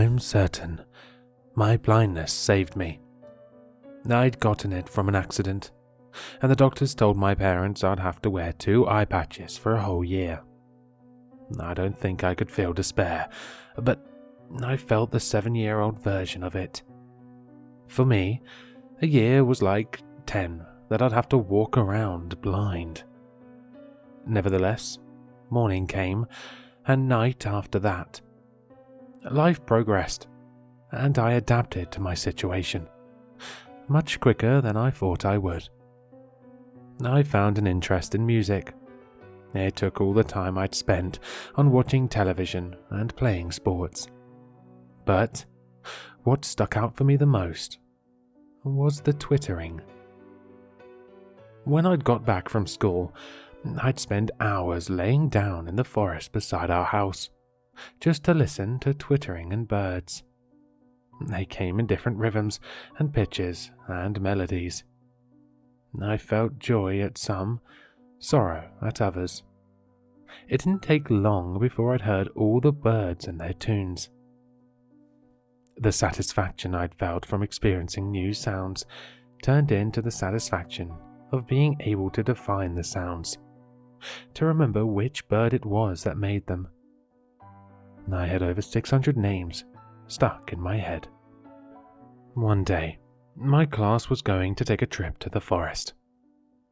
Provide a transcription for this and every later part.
I'm certain my blindness saved me. I'd gotten it from an accident, and the doctors told my parents I'd have to wear 2 eye patches for a whole year. I don't think I could feel despair, but I felt the 7-year-old version of it. For me, a year was like 10 that I'd have to walk around blind. Nevertheless, morning came, and night after that. Life progressed, and I adapted to my situation, much quicker than I thought I would. I found an interest in music. It took all the time I'd spent on watching television and playing sports. But what stuck out for me the most was the twittering. When I'd got back from school, I'd spend hours laying down in the forest beside our house, just to listen to twittering and birds. They came in different rhythms and pitches and melodies. I felt joy at some, sorrow at others. It didn't take long before I'd heard all the birds and their tunes. The satisfaction I'd felt from experiencing new sounds turned into the satisfaction of being able to define the sounds, to remember which bird it was that made them. I had over 600 names stuck in my head. One day, my class was going to take a trip to the forest.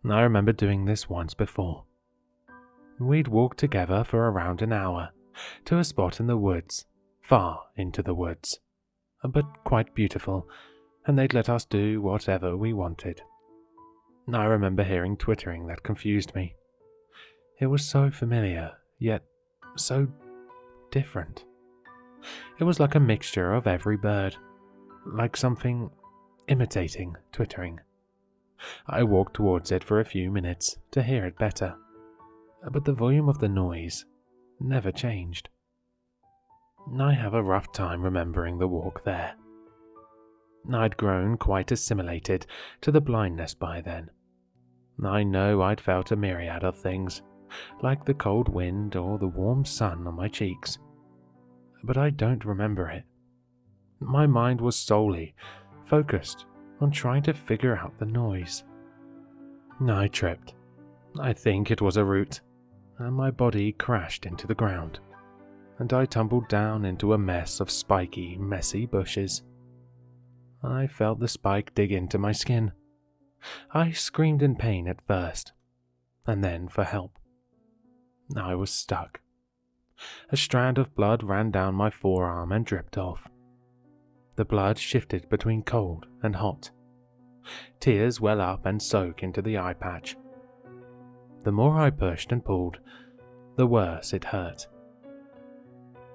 I remember doing this once before. We'd walk together for around an hour to a spot in the woods, far into the woods, but quite beautiful, and they'd let us do whatever we wanted. I remember hearing twittering that confused me. It was so familiar, yet so different. It was like a mixture of every bird, like something imitating twittering. I walked towards it for a few minutes to hear it better, but the volume of the noise never changed. I have a rough time remembering the walk there. I'd grown quite assimilated to the blindness by then. I know I'd felt a myriad of things, like the cold wind or the warm sun on my cheeks, but I don't remember it. My mind was solely focused on trying to figure out the noise. I tripped. I think it was a root, and my body crashed into the ground, and I tumbled down into a mess of spiky, messy bushes. I felt the spike dig into my skin. I screamed in pain at first, and then for help. I was stuck. A strand of blood ran down my forearm and dripped off. The blood shifted between cold and hot. Tears well up and soak into the eye patch. The more I pushed and pulled, the worse it hurt.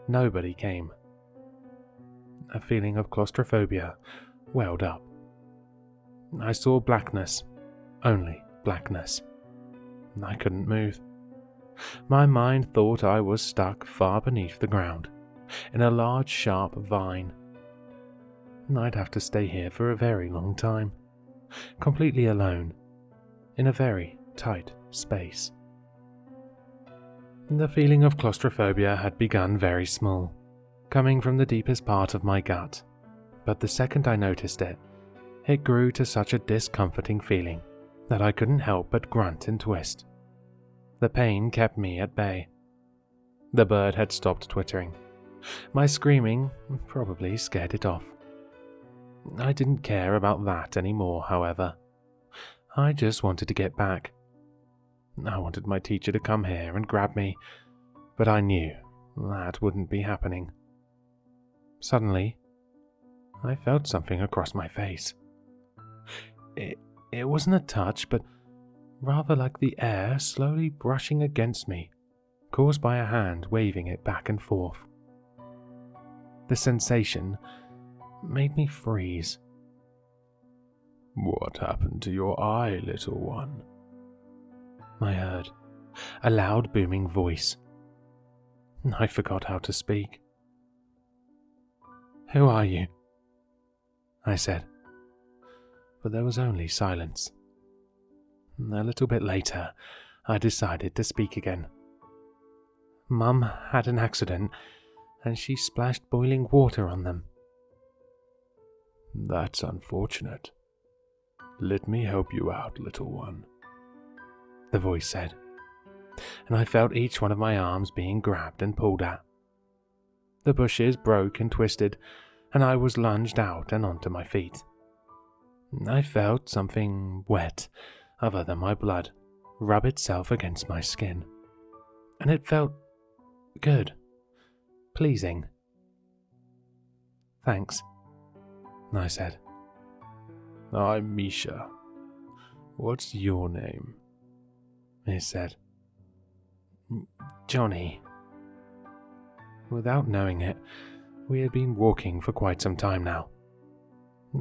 Nobody came. A feeling of claustrophobia welled up. I saw blackness, only blackness. I couldn't move. My mind thought I was stuck far beneath the ground, in a large sharp vine. I'd have to stay here for a very long time, completely alone, in a very tight space. The feeling of claustrophobia had begun very small, coming from the deepest part of my gut, but the second I noticed it, it grew to such a discomforting feeling that I couldn't help but grunt and twist. The pain kept me at bay. The bird had stopped twittering. My screaming probably scared it off. I didn't care about that anymore, however. I just wanted to get back. I wanted my teacher to come here and grab me, but I knew that wouldn't be happening. Suddenly, I felt something across my face. It wasn't a touch, but rather like the air slowly brushing against me, caused by a hand waving it back and forth. The sensation made me freeze. "What happened to your eye, little one?" I heard, a loud booming voice. I forgot how to speak. "Who are you?" I said, but there was only silence. A little bit later, I decided to speak again. "Mum had an accident, and she splashed boiling water on them. That's unfortunate. Let me help you out, little one, the voice said, and I felt each one of my arms being grabbed and pulled at. The bushes broke and twisted, and I was lunged out and onto my feet. I felt something wet, other than my blood, rub itself against my skin, and it felt good, pleasing. Thanks, I said. I'm Misha. What's your name? He said. Johnny. Without knowing it, we had been walking for quite some time now.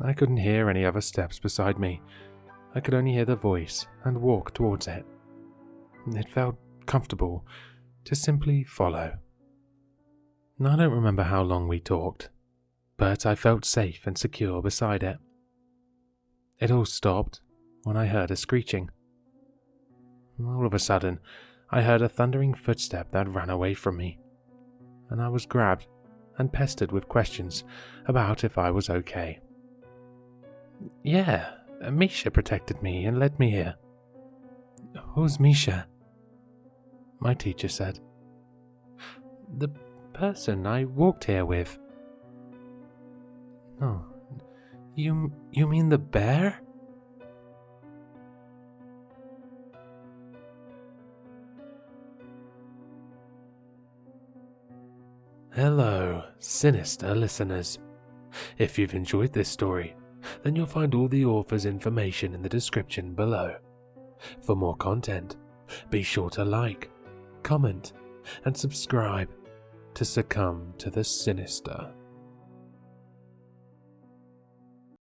I couldn't hear any other steps beside me. I could only hear the voice and walk towards it. It felt comfortable to simply follow. I don't remember how long we talked, but I felt safe and secure beside it. It all stopped when I heard a screeching. All of a sudden, I heard a thundering footstep that ran away from me, and I was grabbed and pestered with questions about if I was okay. Yeah, Misha protected me and led me here. Who's Misha? My teacher said. The person I walked here with. Oh, you mean the bear? Hello, sinister listeners. If you've enjoyed this story, then you'll find all the author's information in the description below. For more content, be sure to like, comment, and subscribe to succumb to the sinister.